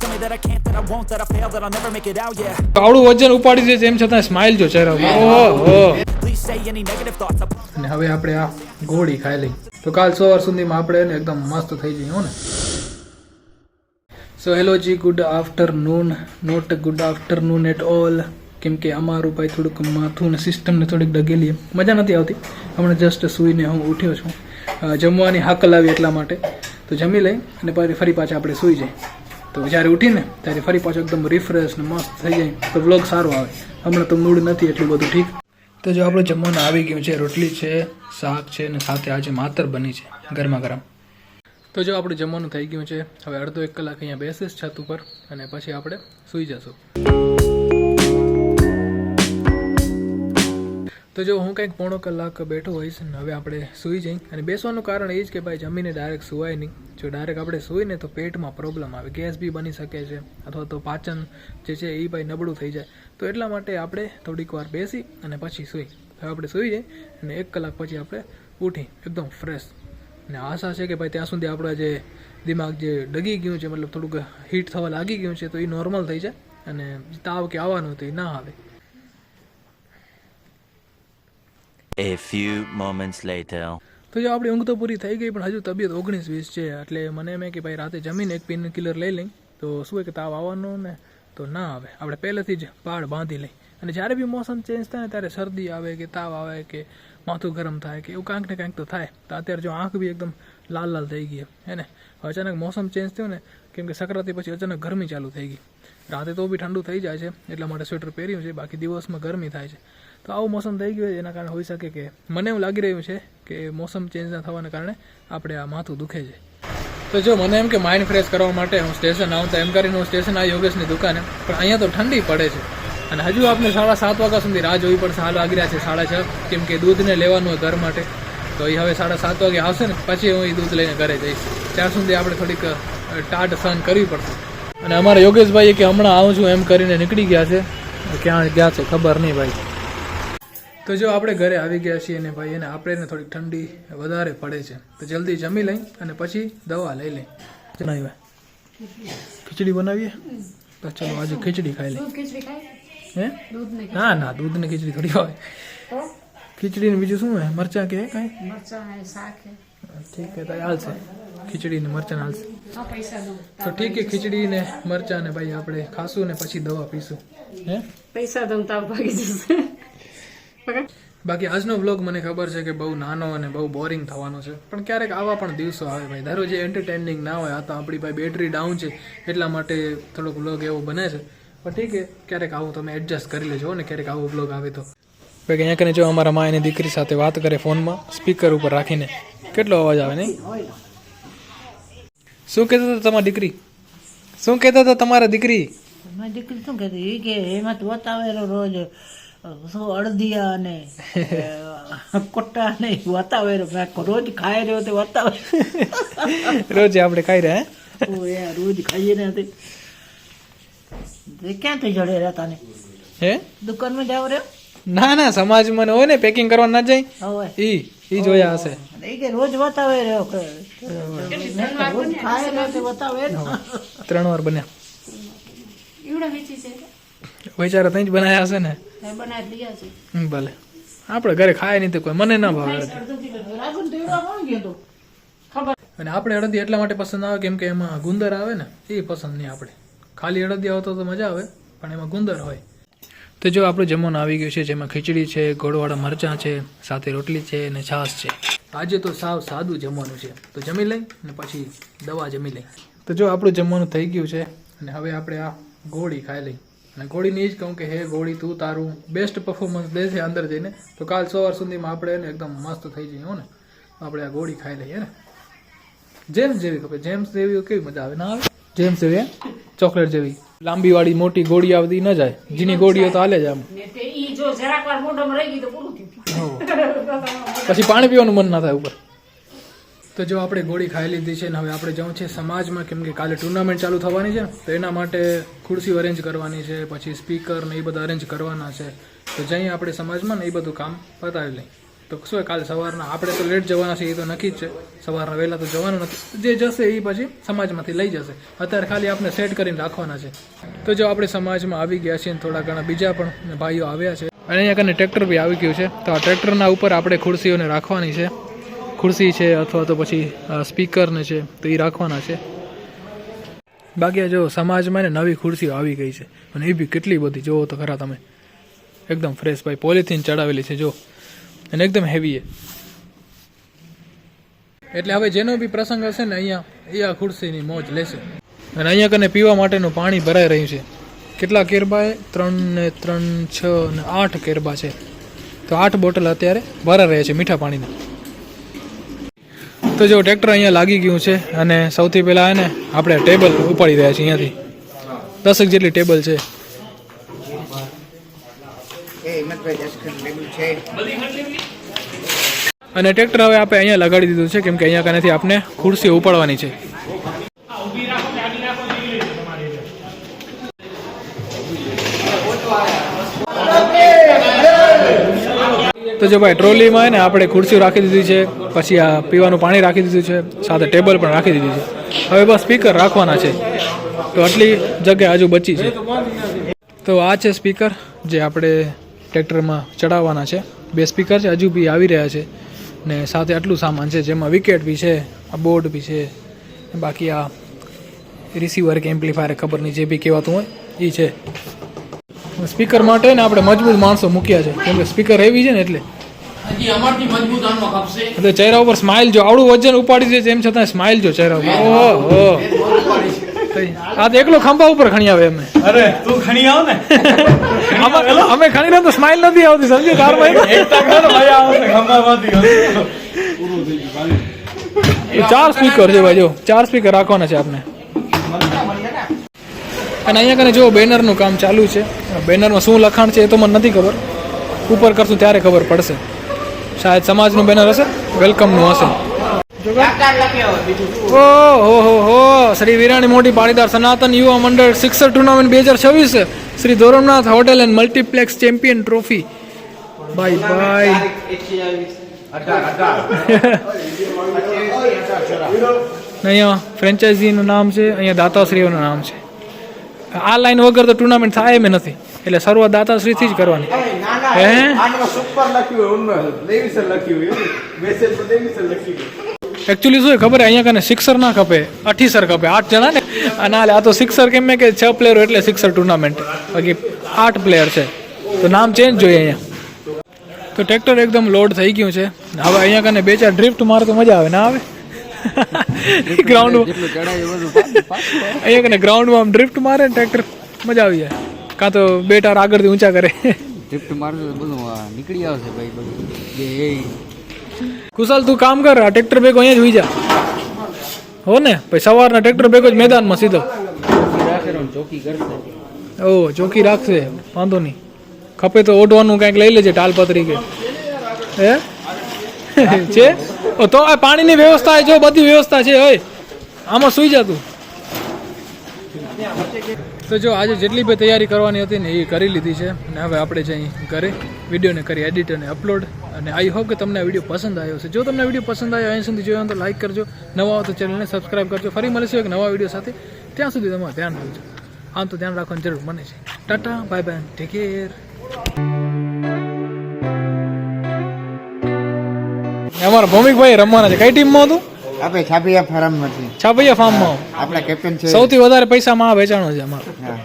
tell me that I can't, that I won't, that I fail, that I'll never make it out, yeah. આવડું વજન ઉપાડી દે તેમ છતાં smile જો ચહેરા ઓહો. Please say any negative thoughts. અને હવે આપણે આ ગોળી ખાઈ લઈ તો કાલ સવાર સુધીમાં આપણે એને એકદમ મસ્ત થઈ જઈએ હો ને. So hello ji, good afternoon, not good afternoon at all. કેમ કે અમારું ભાઈ થોડુંક માથું ને સિસ્ટમને થોડીક ડગેલી મજા નથી આવતી. હમણાં જસ્ટ સૂઈને હું ઉઠ્યો છું, જમવાની હાકલ આવી એટલા માટે. તો જમી લઈ અને ફરી પાછા આપણે સૂઈ જાય. તો જ્યારે ઉઠીને ત્યારે ફરી પાછો એકદમ રિફ્રેશ ને મસ્ત થઈ જાય તો વ્લોગ સારો આવે. હમણાં તો મૂડ નથી એટલું બધું ઠીક. તો જો આપણું જમવાનું આવી ગયું છે, રોટલી છે, શાક છે ને સાથે આજે માતર બની છે ગરમા ગરમ. તો જો આપણું જમવાનું થઈ ગયું છે. હવે અડધો 1 કલાક અહીંયા બેસીશ છત ઉપર અને પછી આપણે સૂઈ જશું. તો જો હું કંઈક 1.5 કલાક બેઠો હોઈશ ને હવે આપણે સૂઈ જઈ. અને બેસવાનું કારણ એ જ કે ભાઈ જમીને ડાયરેક્ટ સુવાય નહીં. જો ડાયરેક્ટ આપણે સૂઈને તો પેટમાં પ્રોબ્લેમ આવે, ગેસ બી બની શકે છે અથવા તો પાચન જે છે એ ભાઈ નબળું થઈ જાય. તો એટલા માટે આપણે થોડીક વાર બેસી અને પછી સૂઈ. હવે આપણે સૂઈ જઈએ અને 1 કલાક પછી આપણે ઉઠી એકદમ ફ્રેશ. અને આશા છે કે ભાઈ ત્યાં સુધી આપણા જે દિમાગ જે ડગી ગયું છે, મતલબ થોડુંક હીટ થવા લાગી ગયું છે, તો એ નોર્મલ થઈ જાય અને તાવ કે આવવાનું તો એ ના આવે. A few moments later. તો જો આપણી ઊંઘ તો પૂરી થઈ ગઈ પણ હજુ તબિયત 19-20 છે. એટલે મને એમ કે ભાઈ રાતે જમીને એક પેન કિલર લઈ લઈ તો શું કે તાવ આવવાનો ને તો ના આવે. આપણે પહેલેથી જ પાડ બાંધી લઈ. અને જ્યારે બી મોસમ ચેન્જ થાય ને ત્યારે શરદી આવે કે તાવ આવે કે માથું ગરમ થાય કે એવું કાંઈક ને કાંઈક તો થાય. તો અત્યારે જો આંખ બી એકદમ લાલ લાલ થઈ ગઈ હે ને. અચાનક મોસમ ચેન્જ થયું ને, કેમ કે સંક્રાંતિ પછી અચાનક ગરમી ચાલુ થઈ ગઈ. રાતે તો બી ઠંડુ થઈ જાય છે એટલા માટે સ્વેટર પહેર્યું છે, બાકી દિવસમાં ગરમી થાય છે. તો આવું મોસમ થઈ ગયું એના કારણે હોઈ શકે કે મને એવું લાગી રહ્યું છે કે મોસમ ચેન્જ ના થવાને કારણે આપણે આ માથું દુખે છે. તો જો મને એમ કે માઇન્ડ ફ્રેશ કરવા માટે હું સ્ટેશન આવતા એમ કરીને હું સ્ટેશન આવી યોગેશની દુકાને. પણ અહીંયા તો ઠંડી પડે છે અને હજુ આપણે 7:30 વાગ્યા સુધી રાહ જોવી પડશે. હાલ વાગી રહ્યા છે 6:30, કેમ કે દૂધને લેવાનું હોય ઘર માટે. તો એ હવે 7:30 વાગે આવશે ને પછી હું એ દૂધ લઈને ઘરે જઈશ. ત્યાં સુધી આપણે થોડીક ટાઢ સહન કરવી પડશે. અને અમારા યોગેશભાઈ કે હમણાં આવું છું એમ કરીને નીકળી ગયા છે. ક્યાં ગયા છે ખબર નહીં ભાઈ. તો જો આપણે ઘરે આવી ગયા છીએ ને ભાઈ એને આપણે થોડીક ઠંડી વધારે પડે છે. તો જલ્દી જમી લઈ અને પછી દવા લઈ લઈ. જણાવ્યા ખીચડી બનાવીએ તો ચલો આજે ખીચડી ખાઈ લઈ. હે ના ના, દૂધ ને ખીચડી થોડી હોય. ખીચડી ને બીજું શું હે, મરચાં કે કાંઈ ઠીક છે તો હાલશે. ખીચડી ને મરચાં હાલશે તો ઠીક છે. ખીચડી ને મરચાં ને ભાઈ આપણે ખાશું ને પછી દવા પીશું. હે પૈસા દઉં તો ભાગી જશે. બાકી આજનો વ્લોગ મને ખબર છે કે બહુ નાનો અને બહુ બોરિંગ થવાનો છે, પણ ક્યારેક આવા પણ દિવસો આવે ભાઈ. ધારો જે એન્ટરટેનિંગ ના હોય, આ તો આપણી ભાઈ બેટરી ડાઉન છે એટલા માટે થોડોક વ્લોગ એવો બને છે. પણ ઠીક છે, ક્યારેક આવું તમે એડજસ્ટ કરી લેજો ને, ક્યારેક આવો વ્લોગ આવે તો. ભાઈ અહીંયા કરીને જો અમારા મા એની દીકરી સાથે વાત કરે ફોનમાં સ્પીકર ઉપર રાખીને, કેટલો અવાજ આવે નહીં. શું કહેતા હતા તમારી દીકરી? શું કહેતા હતા તમારા દીકરી? મારી દીકરી શું કહેતી કે એમાં તો બતાવેલો રોજ શું અડદિયા ને કોટા ને બતાવેલો. રોજ ખાઈ રહ્યો તે બતાવે. રોજ આપણે ખાઈ રહ્યા રોજ ખાઈએ ને તે ક્યાંથી જડે રહેતા ને હે દુકાનમાં જાવ રહ્યો. ના ના, સમાજમાં હોય ને પેકિંગ કરવા ના જાય હવે ઈ જોયા હશે. એ કે રોજ બતાવે રહ્યો કે રોજ ખાય રહ્યો તે બતાવે. 3 વાર બન્યા વિચારો ત્યાં જ બનાવ્યા હશે ને. ભલે આપણે ઘરે ખાય નહીં તો કોઈ મને ના ભાવે. અને આપણે અડદી એટલા માટે પસંદ આવે કેમ કે એમાં ગુંદર આવે ને, એ પસંદ નહીં. આપણે ખાલી અડદી આવતો તો મજા આવે પણ એમાં ગુંદર હોય. તો જો આપણું જમવાનું આવી ગયું છે, જેમાં ખીચડી છે, ગોળવાળા મરચાં છે, સાથે રોટલી છે અને છાશ છે. આજે તો સાવ સાદું જમવાનું છે. તો જમી લઈ ને પછી દવા જમી લઈ. તો જો આપણું જમવાનું થઈ ગયું છે અને હવે આપણે આ ગોળી ખાઈ લઈ. અને ગોળીને જ કહું કે હે ગોળી તું તારું બેસ્ટ પરફોર્મન્સ દે છે અંદર જઈને. તો કાલ સવાર સુધીમાં આપણે એને એકદમ મસ્ત થઈ જઈએ હો ને. આપણે આ ગોળી ખાઈ લઈએ ને. જેમ્સ જેવી ખબર, જેમ્સ જેવી કેવી મજા આવે ના આવે? જેમ્સ જેવી ચોકલેટ જેવી લાંબી વાળી મોટી ગોળી આવતી ન જાય. જીની ગોળીઓ તો હાલે જ આમ. પછી પાણી પીવાનું મન ના થાય ઉપર. તો જો આપણે ગોળી ખાઈ લીધી છે ને હવે આપણે જવું છે સમાજમાં, કેમ કે કાલે ટુર્નામેન્ટ ચાલુ થવાની છે. તો એના માટે ખુરશીઓ અરેન્જ કરવાની છે, પછી સ્પીકર ને એ બધા અરેન્જ કરવાના છે. તો જઈએ આપણે સમાજમાં ને એ બધું કામ પતાવી લઈ. તો શું હોય, કાલે સવારના આપણે તો લેટ જવાના છે, એ તો નક્કી જ છે. સવારના વહેલા તો જવાનું નથી, જે જશે એ પછી સમાજમાંથી લઈ જશે. અત્યારે ખાલી આપણે સેટ કરીને રાખવાના છે. તો જો આપણે સમાજમાં આવી ગયા છીએ, થોડા ઘણા બીજા પણ ભાઈઓ આવ્યા છે, અને અહીંયા કને ટ્રેક્ટર બી આવી ગયું છે. તો આ ટ્રેક્ટરના ઉપર આપણે ખુરશીઓને રાખવાની છે. ખુરશી છે અથવા તો પછી સ્પીકરને છે તો એ રાખવાના છે. બાકી જો સમાજમાં ને નવી ખુરશીઓ આવી ગઈ છે, અને એ બી કેટલી બધી જોવો તો ખરા તમે, એકદમ ફ્રેશ ભાઈ, પોલિથીન ચડાવેલી છે જો, અને એકદમ હેવી છે. એટલે હવે જેનો બી પ્રસંગ હશે ને અહીંયા એ આ ખુરશીની મોજ લેશે. અને અહીંયા કને પીવા માટેનું પાણી ભરાઈ રહ્યું છે. કેટલા કેરબા એ 3 ને 3 6 ને 8 કેરબા છે. તો 8 બોટલ અત્યારે ભરાઈ રહ્યા છે મીઠા પાણીના. તો જો ટ્રેક્ટર અહીંયા લાગી ગયું છે, અને સૌથી પહેલાં એને આપણે ટેબલ ઉપાડી રહ્યા છીએ. અહીંયાથી 10 જેટલી ટેબલ છે. અને ટ્રેક્ટર હવે આપણે અહીંયા લગાડી દીધું છે, કેમ કે અહીંયા કનેથી આપણે ખુરશીઓ ઉપાડવાની છે. તો જો ભાઈ ટ્રોલીમાં ને આપણે ખુરશીઓ રાખી દીધી છે, પછી આ પીવાનું પાણી રાખી દીધું છે, સાથે ટેબલ પણ રાખી દીધી છે. હવે બસ સ્પીકર રાખવાના છે, તો આટલી જગ્યા હજુ બચી છે. તો આ છે સ્પીકર જે આપણે ટ્રેક્ટરમાં ચડાવવાના છે. 2 સ્પીકર છે, હજુ બી આવી રહ્યા છે, ને સાથે આટલું સામાન છે, જેમાં વિકેટ બી છે, આ બોર્ડ બી છે, બાકી આ રિસીવર કે એમ્પ્લીફાયર ખબર નહીં જે બી કહેવાતું હોય એ છે. સ્પીકર માટે ને આપણે મજબૂત માણસો મૂક્યા છે, કેમ કે સ્પીકર હેવી છે ને એટલે ચહેરા ઉપર સ્માઇલ જો, આવડું વજન ઉપાડી દે એમ છતાં સ્માઇલ જો ચહેરા ઉપર. ઓહો, આ તો એકલો ખંભા ઉપર ખણી આવે. અમે અરે તું ખણી આવ ને અમે ખણી રહ્યો તો સ્માઇલ નથી આવતી, સમજો કારમાં. 4 સ્પીકર છે ભાઈ, જો 4 સ્પીકર રાખવાના છે આપણે. અને અહીંયા કને જો બેનરનું કામ ચાલુ છે. બેનરમાં શું લખાણ છે એ તો મને નથી ખબર, ઉપર કરશું ત્યારે ખબર પડશે. શાયદ સમાજનું બેનર હશે, વેલકમનું હશે. ઓહો, શ્રી વિરાણી મોટી પાણીદાર Sanatan Yuva Mandal sixer tournament 2026, Shri Dhoramnath hotel and multiplex champion trophy. Bye bye. અહીંયા ફ્રેન્ચાઇઝીનું નામ છે, અહીંયા દાતાશ્રીઓનું નામ છે. આ લાઈન વગર તો ટુર્નામેન્ટ થાય એમ નથી, એટલે શરૂઆત દાતાશ્રીથી જ કરવાની. એકચ્યુઅલી શું ખબર, અહીંયા કને સિક્સર ના ખપે, 18 ખપે. 8 જણા ને, અને આ તો સિક્સર કેમ કે 6 પ્લેયરો એટલે સિક્સર ટુર્નામેન્ટ, બાકી 8 પ્લેયર છે, તો નામ ચેન્જ જોઈએ અહીંયા. તો ટ્રેક્ટર એકદમ લોડ થઈ ગયું છે. હવે અહીંયા કને 2-4 ડ્રિફ્ટ મારે તો મજા આવે ના આવે. ગ્રાઉન્ડ અહીંયા કને ગ્રાઉન્ડમાં આમ ડ્રિફ્ટ મારે ને ટ્રેક્ટર, મજા આવી જાય. કાં તો 2 ટાર આગળથી ઊંચા કરે, ડ્રિફ્ટ મારશે તો બધું નીકળી આવશે ભાઈ બધું. કુશાલ તું કામ કર, આ ટ્રેક્ટર ભેગો અહીંયા જ હોઈ જા હો ને. પછી સવારના ટ્રેક્ટર ભેગો જ મેદાનમાં સીધો. ચોકી કરશે, ઓ ચોકી રાખશે, વાંધો નહીં. ખપે તો ઓઢવાનું કંઈક લઈ લેજે, ટાલપત્રી કે હે છે. તો આ પાણીની વ્યવસ્થા જો, બધી વ્યવસ્થા છે. હોય આમાં સુઈ જા તું. તો જો આજે જેટલી બી તૈયારી કરવાની હતી ને એ કરી લીધી છે, અને હવે આપણે જઈ ઘરે વિડીયોને કરી એડિટ અને અપલોડ. અને આઈ હોપ કે તમને આ વિડીયો પસંદ આવ્યો હશે. જો તમને વિડીયો પસંદ આવ્યો, અહીં સુધી જોયો તો લાઈક કરજો, નવા હો તો ચેનલને સબસ્ક્રાઈબ કરજો. ફરી મળીશું એક નવા વિડીયો સાથે. ત્યાં સુધી તમારે ધ્યાન રાખજો. આમ તો ધ્યાન રાખવાની જરૂર મને છે. Tata, bye bye, take care. અમારા ભૌમિકભાઈ રમવાના છે. કઈ ટીમમાં હતું? આપણે છાપિયા ફાર્મમાંથી. છાપૈયા ફાર્મમાં આપણા કેપ્ટન છે. સૌથી વધારે પૈસામાં આ વેચાણો છે અમારો. હા.